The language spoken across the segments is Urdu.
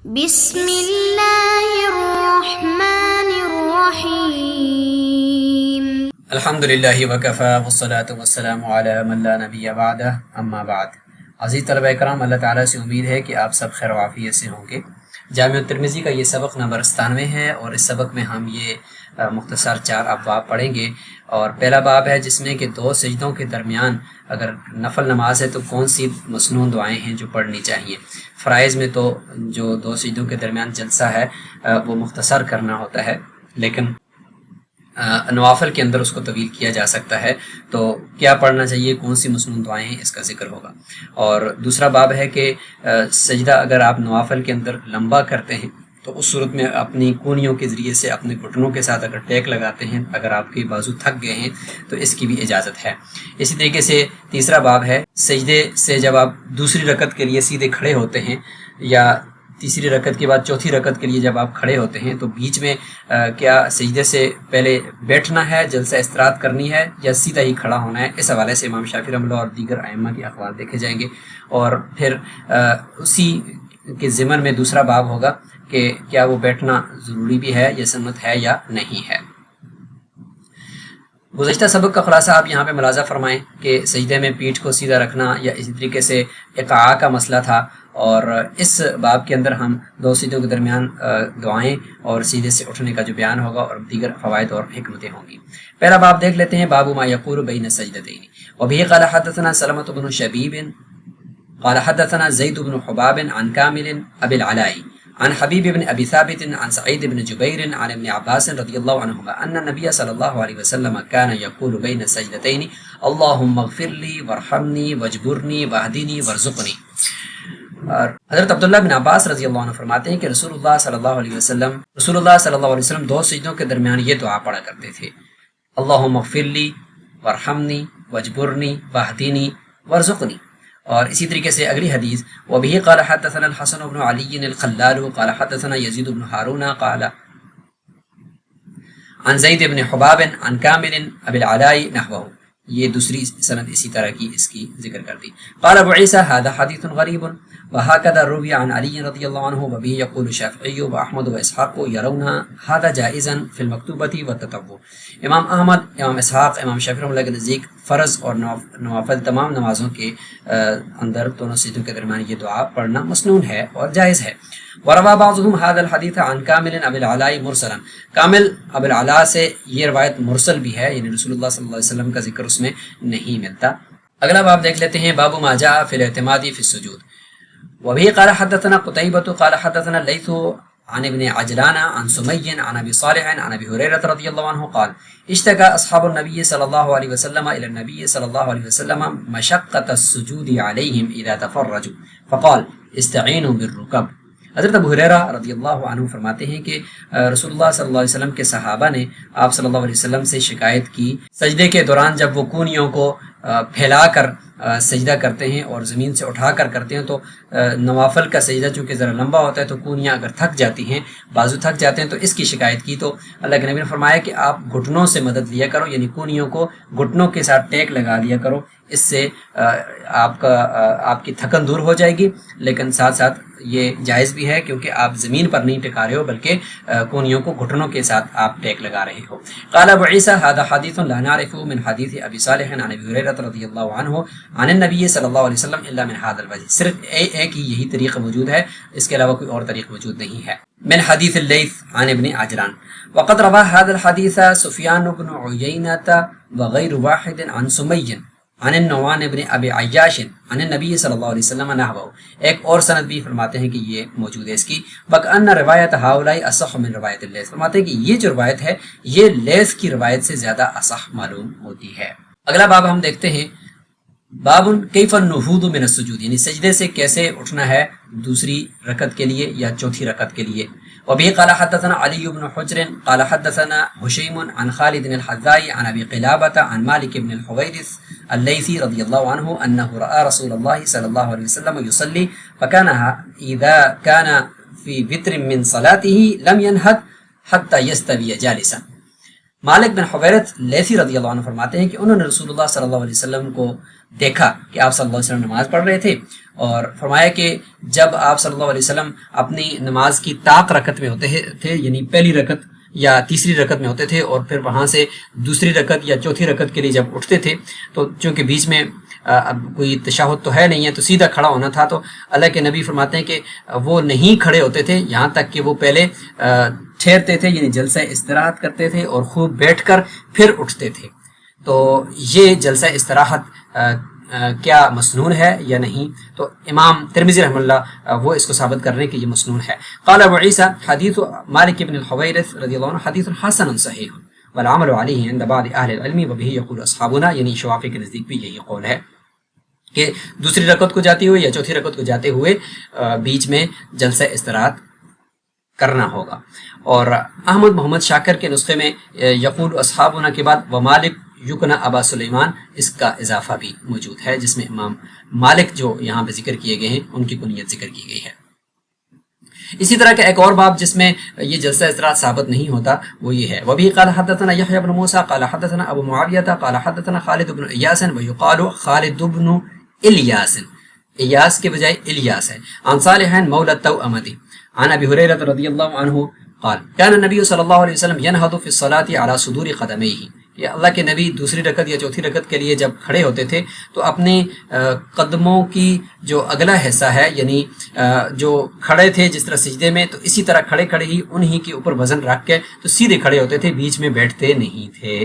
بسم اللہ الرحمن الرحیم الحمدللہ وکفی والصلاة والسلام علی من لا نبی بعدہ اما بعد۔ عزیز طلبہ کرام، اللہ تعالیٰ سے امید ہے کہ آپ سب خیر و عافیت سے ہوں گے۔ جامع الترمذی کا یہ سبق نمبر 97 ہے اور اس سبق میں ہم یہ مختصر 4 ابواب پڑھیں گے۔ اور پہلا باب ہے جس میں کہ 2 سجدوں کے درمیان اگر نفل نماز ہے تو کون سی مسنون دعائیں ہیں جو پڑھنی چاہیے۔ فرائض میں تو جو 2 سجدوں کے درمیان جلسہ ہے وہ مختصر کرنا ہوتا ہے، لیکن نوافل کے اندر اس کو طویل کیا جا سکتا ہے۔ تو کیا پڑھنا چاہیے، کون سی مسنون دعائیں ہیں، اس کا ذکر ہوگا۔ اور دوسرا باب ہے کہ سجدہ اگر آپ نوافل کے اندر لمبا کرتے ہیں تو اس صورت میں اپنی کونیوں کے ذریعے سے اپنے گھٹنوں کے ساتھ اگر ٹیک لگاتے ہیں، اگر آپ کے بازو تھک گئے ہیں تو اس کی بھی اجازت ہے۔ اسی طریقے سے تیسرا باب ہے سجدے سے جب آپ دوسری رکعت کے لیے سیدھے کھڑے ہوتے ہیں یا تیسری رکعت کے بعد چوتھی رکعت کے لیے جب آپ کھڑے ہوتے ہیں تو بیچ میں کیا سجدے سے پہلے بیٹھنا ہے، جلسہ استراحت کرنی ہے، یا سیدھا ہی کھڑا ہونا ہے۔ اس حوالے سے امام شافعی رحمہ اللہ اور دیگر ائمہ کے اقوال دیکھے جائیں گے۔ اور پھر اسی کے ضمن میں دوسرا باب ہوگا کہ کیا وہ بیٹھنا ضروری بھی ہے یا سنت ہے یا نہیں ہے۔ گزشتہ سبق کا خلاصہ آپ یہاں پہ ملاحظہ فرمائیں کہ سجدے میں پیٹھ کو سیدھا رکھنا یا اسی طریقے سے اقعاء کا مسئلہ تھا، اور اس باب کے اندر ہم 2 سجدوں کے درمیان دعائیں اور سیدھے سے اٹھنے کا جو بیان ہوگا اور دیگر فوائد اور حکمتیں ہوں گی۔ پہلا باب دیکھ لیتے ہیں، باب ما یقول بین السجدتین۔ وبه قال حدثنا سلمة بن شبیب قال حدثنا زید بن حباب عن کامل ابی العلاء عن حبیب بن ابی ثابت عن سعید بن جبیر عن ابن عباس رضی اللہ عنہما ان النبی صلی اللہ علیہ وسلم كان يقول بین السجدتین اللهم اغفر لي وارحمني واجبرني واهدني وارزقني۔ اور حضرت عبداللہ بن عباس رضی اللہ عنہ فرماتے ہیں کہ رسول اللہ صلی اللہ علیہ وسلم 2 سجدوں کے درمیان یہ دعا پڑھا کرتے تھے، اللہم اغفر لی وارحمنی واجبرنی واہدینی وارزقنی۔ اور اسی طریقے سے اگلی حدیث، وبه قال حدثنا الحسن بن علی الخلال قال حدثنا یزید بن ہارون قال عن زید بن حباب عن کامل ابی العلاء نحوه۔ یہ دوسری سند اسی طرح کی اس کی ذکر کر دی۔ قال ابو عیسیٰ هذا حدیث غریب وهكذا روی عن علی رضی اللہ عنہ وبه یقول الشافعی واحمد واسحاق یرون هذا جائزا فی المکتوبۃ والتطوع۔ امام احمد، امام اسحاق، امام شافعی رحمۃ اللہ کے نزدیک فرض اور نوافل تمام نمازوں کے اندر دونوں سجدوں کے درمیان یہ دعا پڑھنا مسنون ہے اور جائز ہے۔ وروا بعضهم هذا الحديث عن كامل ابي العلاء مرسلا، کامل ابو العلاء سے یہ روایت مرسل بھی ہے، یعنی رسول اللہ صلی اللہ علیہ وسلم کا ذکر اس میں نہیں ملتا۔ اگلا باب دیکھ لیتے ہیں، باب ما جاء في الاعتماد في السجود۔ وبه قال حدثنا قتيبة قال حدثنا الليث عن ابن عجلان عن سمي عن ابي صالح عن ابي هريرة رضي الله عنه قال اشتكى اصحاب النبي صلى الله عليه وسلم الى النبي صلى الله عليه وسلم مشقة السجود عليهم اذا تفرجوا فقال استعينوا بالركب۔ حضرت ابو ہریرہ رضی اللہ عنہ فرماتے ہیں کہ رسول اللہ صلی اللہ علیہ وسلم کے صحابہ نے آپ صلی اللہ علیہ وسلم سے شکایت کی، سجدے کے دوران جب وہ کونیوں کو پھیلا کر سجدہ کرتے ہیں اور زمین سے اٹھا کر کرتے ہیں تو نوافل کا سجدہ چونکہ ذرا لمبا ہوتا ہے تو کونیاں اگر تھک جاتی ہیں، بازو تھک جاتے ہیں، تو اس کی شکایت کی تو اللہ کے نبی نے فرمایا کہ آپ گھٹنوں سے مدد لیا کرو، یعنی کونیوں کو گھٹنوں کے ساتھ ٹیک لگا لیا کرو، اس سے آپ کی تھکن دور ہو جائے گی، لیکن ساتھ ساتھ یہ جائز بھی ہے کیونکہ آپ زمین پر نہیں ٹکا رہے ہو بلکہ کونیوں کو گھٹنوں کے ساتھ آپ ٹیک لگا رہے ہو۔ قال ابو عیسیٰ هذا حدیث لا نعرفه من حدیث ابی صالح عن ابی ہریرہ رضی اللہ عنہ عن النبی صلی اللہ علیہ وسلم الا من هذا الوجه، صرف ایک ہی یہی طریقہ موجود ہے، اس کے علاوہ کوئی اور طریق موجود نہیں ہے۔ من حدیث اللیث عن ابن عجلان وقد روى هذا الحديث سفیان بن عیینۃ وغیر واحد عن سمی عن النعمان بن ابی عیاش عن النبی صلی اللہ علیہ وسلم نحوه۔ ایک اور سند بھی فرماتے ہیں کہ یہ موجود ہے اس کی، وَكَأَنَّ رِوَایَتَ هؤلاء أَصَحُّ مِنْ رِوَایَتِ اللَّيْثِ، فرماتے ہیں کہ یہ جو روایت ہے یہ لیث کی روایت سے زیادہ اصح معلوم ہوتی ہے۔ اگلا باب ہم دیکھتے ہیں، باب کیف النہوض من السجود، یعنی سجدے سے کیسے اٹھنا ہے دوسری رکعت کے لیے یا چوتھی رکعت کے لیے۔ وبه قال حدثنا علي بن حجر قال حدثنا هشيم عن خالد الحذاء عن ابي قلابة عن مالك بن الحويرث الليثي رضي الله عنه انه راى رسول الله صلى الله عليه وسلم يصلي فكان اذا كان في وتر من صلاته لم ينهض حتى يستوي جالسا۔ مالک بن حویرث لیثی رضی اللہ عنہ فرماتے ہیں کہ انہوں نے رسول اللہ صلی اللہ علیہ وسلم کو دیکھا کہ آپ صلی اللہ علیہ وسلم نماز پڑھ رہے تھے اور فرمایا کہ جب آپ صلی اللہ علیہ وسلم اپنی نماز کی طاق رکعت میں ہوتے تھے، یعنی پہلی رکعت یا تیسری رکعت میں ہوتے تھے، اور پھر وہاں سے دوسری رکعت یا چوتھی رکعت کے لیے جب اٹھتے تھے تو چونکہ بیچ میں اب کوئی تشہد تو ہے نہیں ہے تو سیدھا کھڑا ہونا تھا، تو اللہ کے نبی فرماتے ہیں کہ وہ نہیں کھڑے ہوتے تھے یہاں تک کہ وہ پہلے ٹھہرتے تھے، یعنی جلسہ استراحت کرتے تھے اور خوب بیٹھ کر پھر اٹھتے تھے۔ تو یہ جلسہ استراحت کیا مسنون ہے یا نہیں؟ تو امام ترمذی رحمہ اللہ وہ اس کو ثابت کر رہے ہیں کہ یہ مسنون ہے۔ قال ابو عیسیٰ حدیث مالک بن الحویرث رضی اللہ عنہ حدیث حسن صحیح والعمل علیہ عند بعض اہل العلم وبہ یقول اصحابنا، یعنی شوافی کے نزدیک بھی یہی قول ہے کہ دوسری رکعت کو جاتے ہوئے یا چوتھی رکعت کو جاتے ہوئے بیچ میں جلسہ استراحت کرنا ہوگا۔ اور احمد محمد شاکر کے نسخے میں یقول اصحابنا کے بعد ومالک یکنا ابا سلیمان اس کا اضافہ بھی موجود ہے، جس میں امام مالک جو یہاں پہ ذکر کیے گئے ہیں ان کی کنیت ذکر کی گئی ہے۔ اسی طرح کا ایک اور باب جس میں یہ جلسہ استراحت ثابت نہیں ہوتا وہ یہ ہے، وبی قال حدثنا یحیی بن موسیٰ قال حدثنا ابو معاویہ قال حدثنا خالد بن ایاس ویقال خالد بن الیاس، ایاس کے بجائے الیاس ہے، عن صالح مولى التوأمة عن ابی ہریرہ رضی اللہ عنہ قال كان النبي صلی اللہ علیہ وسلم ينهض في الصلاة على صدور قدميه، کہ اللہ کے نبی دوسری رکعت یا چوتھی رکعت کے لیے جب کھڑے ہوتے تھے تو اپنے قدموں کی جو اگلا حصہ ہے، یعنی جو کھڑے تھے جس طرح سجدے میں، تو اسی طرح کھڑے کھڑے ہی انہی کے اوپر وزن رکھ کے تو سیدھے کھڑے ہوتے تھے، بیچ میں بیٹھتے نہیں تھے۔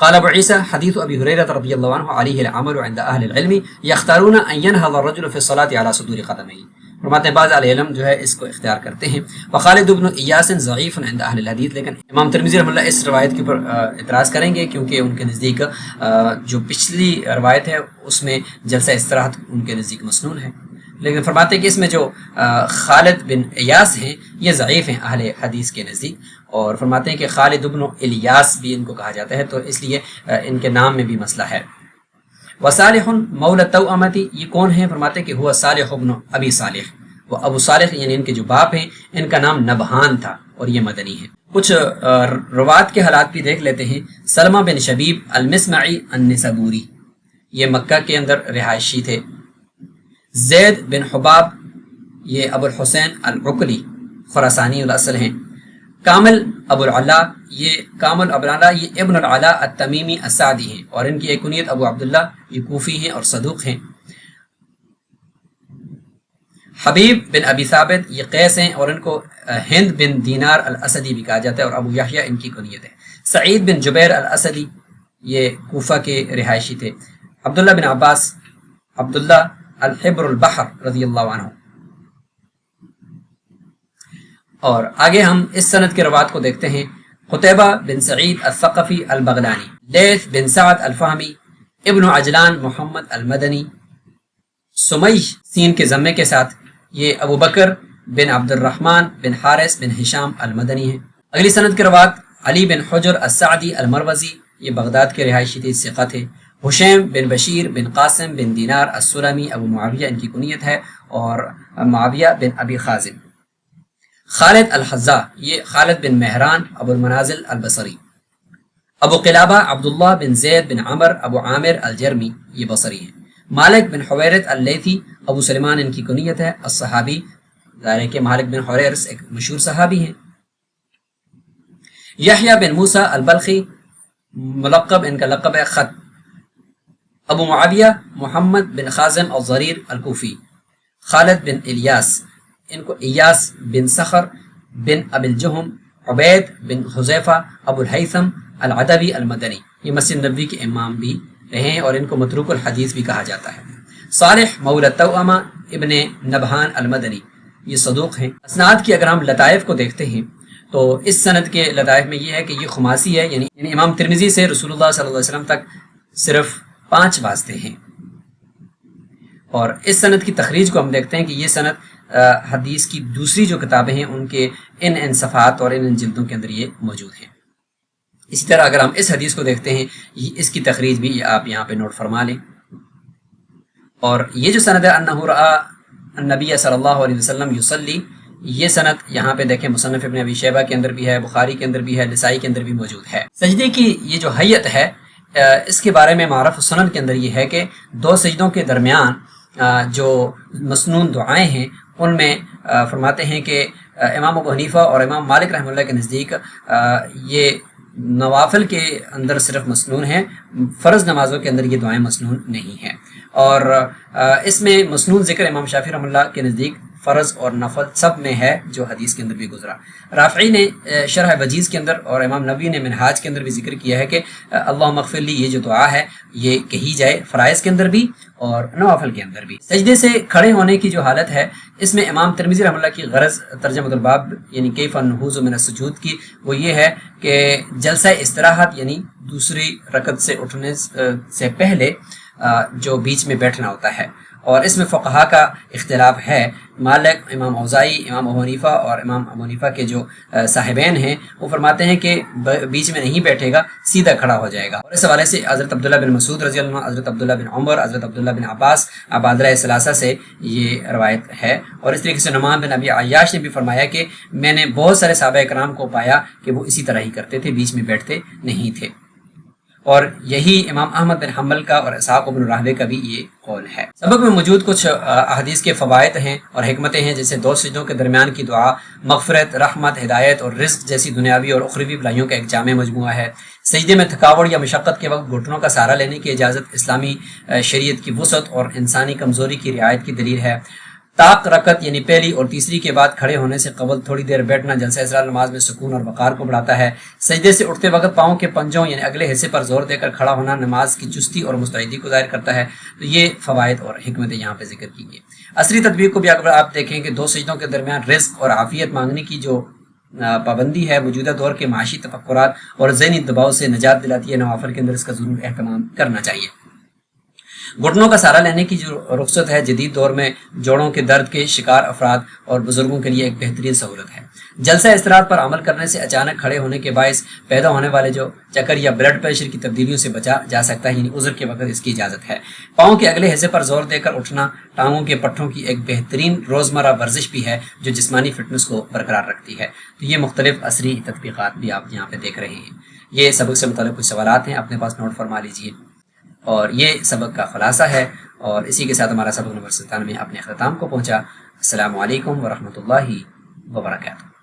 قال ابو عیسیٰ حدیث ابی ہریرہ رضی اللہ عنہ علیہ العمل عند اہل العلم یختارون ان ينهض الرجل في الصلاة على صدور قدمه، فرماتے ہیں بعض اہل علم جو ہے اس کو اختیار کرتے ہیں۔ وخالد بن ایاس ضعیف عند اہل الحدیث، لیکن امام ترمذی رحمہ اللہ اس روایت کے اوپر اعتراض کریں گے کیونکہ ان کے نزدیک جو پچھلی روایت ہے اس میں جلسہ استراحت ان کے نزدیک مسنون ہے، لیکن فرماتے ہیں کہ اس میں جو خالد بن ایاس ہیں یہ ضعیف ہیں اہل حدیث کے نزدیک، اور فرماتے ہیں کہ خالد بن الیاس بھی ان کو کہا جاتا ہے، تو اس لیے ان کے نام میں بھی مسئلہ ہے۔ وصالح مولى التوأمة، یہ کون ہیں؟ فرماتے ہیں کہ ہوا صالح بن ابی صالح، وہ ابو صالح یعنی ان کے جو باپ ہیں ان کا نام نبہان تھا اور یہ مدنی ہے۔ کچھ روات کے حالات بھی دیکھ لیتے ہیں۔ سلمہ بن شبیب المسمعی النسابوری، یہ مکہ کے اندر رہائشی تھے۔ زید بن حباب، یہ ابو الحسین العقلی خراسانی الاصل ہیں۔ کامل ابو العلا، یہ ابن العلا التمیمی السعدی ہیں، اور ان کی ایک کنیت ابو عبداللہ، یہ کوفی ہیں اور صدوق ہیں۔ حبیب بن ابی ثابت، یہ قیس ہیں اور ان کو ہند بن دینار الاسدی بھی کہا جاتا ہے، اور ابو یحییٰ ان کی کنیت ہے۔ سعید بن جبیر الاسدی، یہ کوفہ کے رہائشی تھے۔ عبداللہ بن عباس، عبداللہ الحبر البحر رضی اللہ عنہ۔ اور آگے ہم اس سند کے روات کو دیکھتے ہیں۔ قتیبہ بن سعید الثقفی البغلانی، لیث بن سعد الفہمی، ابن عجلان محمد المدنی، سمیہ سین کے ضمے کے ساتھ، یہ ابو بکر بن عبد الرحمن بن حارث بن ہشام المدنی ہیں۔ اگلی سند کے روات علی بن حجر السعدی المروزی، یہ بغداد کے رہائشی تھے، ثقہ تھے۔ حشیم بن بشیر بن قاسم بن دینار السلمی، ابو معاویہ ان کی کنیت ہے، اور معاویہ بن ابی خازم۔ خالد الحذا، یہ خالد بن مہران ابو المنازل البصری۔ ابو قلابہ عبداللہ بن زید بن عمر ابو عامر الجرمی، یہ بصری ہیں۔ مالک بن حویرث اللیثی، ابو سلیمان ان کی کنیت ہے، الصحابی، ظاہر ہے کہ مالک بن حویرث ایک مشہور صحابی ہیں۔ یحییٰ بن موسیٰ البلخی، ملقب ان کا لقب ہے خط۔ ابو معاویہ محمد بن خازم الضریر الکوفی۔ خالد بن الیاس، ان کو ایاس بن سخر بن ابی الجہم، عبید بن حذیفہ ابو الہیثم العدوی المدنی، یہ مسجد نبوی کے امام بھی رہے ہیں اور ان کو متروک الحدیث بھی کہا جاتا ہے۔ صالح مولى التوأمة ابن نبہان المدنی، یہ صدوق ہیں۔ اسناد کی اگر ہم لطائف کو دیکھتے ہیں تو اس سند کے لطائف میں یہ ہے کہ یہ خماسی ہے، یعنی امام ترمذی سے رسول اللہ صلی اللہ علیہ وسلم تک صرف 5 واسطے ہیں، اور اس سند کی تخریج کو ہم دیکھتے ہیں کہ یہ سند حدیث کی دوسری جو کتابیں ہیں ان کے ان صفحات اور ان جلدوں کے اندر یہ موجود ہیں۔ اسی طرح اگر ہم اس حدیث کو دیکھتے ہیں، اس کی تخریج بھی آپ یہاں پہ نوٹ فرما لیں۔ اور یہ جو سند ہے انہ رأى النبی صلی اللہ علیہ وسلم یصلی، یہ سند یہاں پہ دیکھیں مصنف ابن ابی شیبہ کے اندر بھی ہے، بخاری کے اندر بھی ہے، نسائی کے اندر بھی موجود ہے۔ سجدے کی یہ جو حیت ہے، اس کے بارے میں معرف السنن کے اندر یہ ہے کہ 2 سجدوں کے درمیان جو مسنون دعائیں ہیں ان میں فرماتے ہیں کہ امام ابو حنیفہ اور امام مالک رحمہ اللہ کے نزدیک یہ نوافل کے اندر صرف مسنون ہیں، فرض نمازوں کے اندر یہ دعائیں مسنون نہیں ہیں۔ اور اس میں مسنون ذکر امام شافعی رحمہ اللہ کے نزدیک فرض اور نفل سب میں ہے، جو حدیث کے اندر بھی گزرا۔ رافعی نے شرح وجیز کے اندر اور امام نووی نے منہاج کے اندر بھی ذکر کیا ہے کہ اللہم اغفر لی، یہ جو دعا ہے یہ کہی جائے فرائض کے اندر بھی اور نوافل کے اندر بھی۔ سجدے سے کھڑے ہونے کی جو حالت ہے، اس میں امام ترمذی رحمہ اللہ کی غرض ترجمۃ الباب یعنی کیف النہوض من السجود کی وہ یہ ہے کہ جلسہ استراحت یعنی دوسری رکعت سے اٹھنے سے پہلے جو بیچ میں بیٹھنا ہوتا ہے، اور اس میں فقہا کا اختلاف ہے۔ مالک، امام اوزاعی، امام ابو حنیفہ اور امام ابو حنیفہ کے جو صاحبین ہیں وہ فرماتے ہیں کہ بیچ میں نہیں بیٹھے گا، سیدھا کھڑا ہو جائے گا۔ اور اس حوالے سے حضرت عبداللہ بن مسعود رضی اللہ عنہ، حضرت عبداللہ بن عمر، حضرت عبداللہ بن عباس عبادلہ ثلاثہ سے یہ روایت ہے۔ اور اس طریقے سے نعمان بن ابی عیاش نے بھی فرمایا کہ میں نے بہت سارے صحابہ کرام کو پایا کہ وہ اسی طرح ہی کرتے تھے، بیچ میں بیٹھتے نہیں تھے۔ اور یہی امام احمد بن حنبل کا اور اسحاق بن راہوے کا بھی یہ قول ہے۔ سبق میں موجود کچھ احادیث کے فوائد ہیں اور حکمتیں ہیں، جیسے دو سجدوں کے درمیان کی دعا مغفرت، رحمت، ہدایت اور رزق جیسی دنیاوی اور اخروی بھلائیوں کا ایک جامع مجموعہ ہے۔ سجدے میں تھکاوٹ یا مشقت کے وقت گھٹنوں کا سہارا لینے کی اجازت اسلامی شریعت کی وسعت اور انسانی کمزوری کی رعایت کی دلیل ہے۔ طاق رکعت یعنی پہلی اور تیسری کے بعد کھڑے ہونے سے قبل تھوڑی دیر بیٹھنا جلسہ اسرار نماز میں سکون اور وقار کو بڑھاتا ہے۔ سجدے سے اٹھتے وقت پاؤں کے پنجوں یعنی اگلے حصے پر زور دے کر کھڑا ہونا نماز کی چستی اور مستعدی کو ظاہر کرتا ہے۔ تو یہ فوائد اور حکمتیں یہاں پہ ذکر کی گئی۔ عصری تطبیق کو بھی اگر آپ دیکھیں کہ دو سجدوں کے درمیان رزق اور عافیت مانگنے کی جو پابندی ہے موجودہ دور کے معاشی تفکرات اور ذہنی دباؤ سے نجات دلاتی ہے۔ نوافل کے اندر اس کا ضرور اہتمام کرنا چاہیے۔ گھٹنوں کا سہارا لینے کی جو رخصت ہے جدید دور میں جوڑوں کے درد کے شکار افراد اور بزرگوں کے لیے ایک بہترین سہولت ہے۔ جلسہ استراحت پر عمل کرنے سے اچانک کھڑے ہونے کے باعث پیدا ہونے والے جو چکر یا بلڈ پریشر کی تبدیلیوں سے بچا جا سکتا ہے، یعنی عذر کے وقت اس کی اجازت ہے۔ پاؤں کے اگلے حصے پر زور دے کر اٹھنا ٹانگوں کے پٹھوں کی ایک بہترین روزمرہ ورزش بھی ہے جو جسمانی فٹنس کو برقرار رکھتی ہے۔ تو یہ مختلف عصری تطبیقات بھی آپ یہاں پہ دیکھ رہے ہیں۔ یہ سبق سے متعلق کچھ سوالات ہیں، اپنے پاس نوٹ فرما لیجیے۔ اور یہ سبق کا خلاصہ ہے، اور اسی کے ساتھ ہمارا سبق نمبر 97 اپنے اختتام کو پہنچا۔ السلام علیکم ورحمۃ اللہ وبرکاتہ۔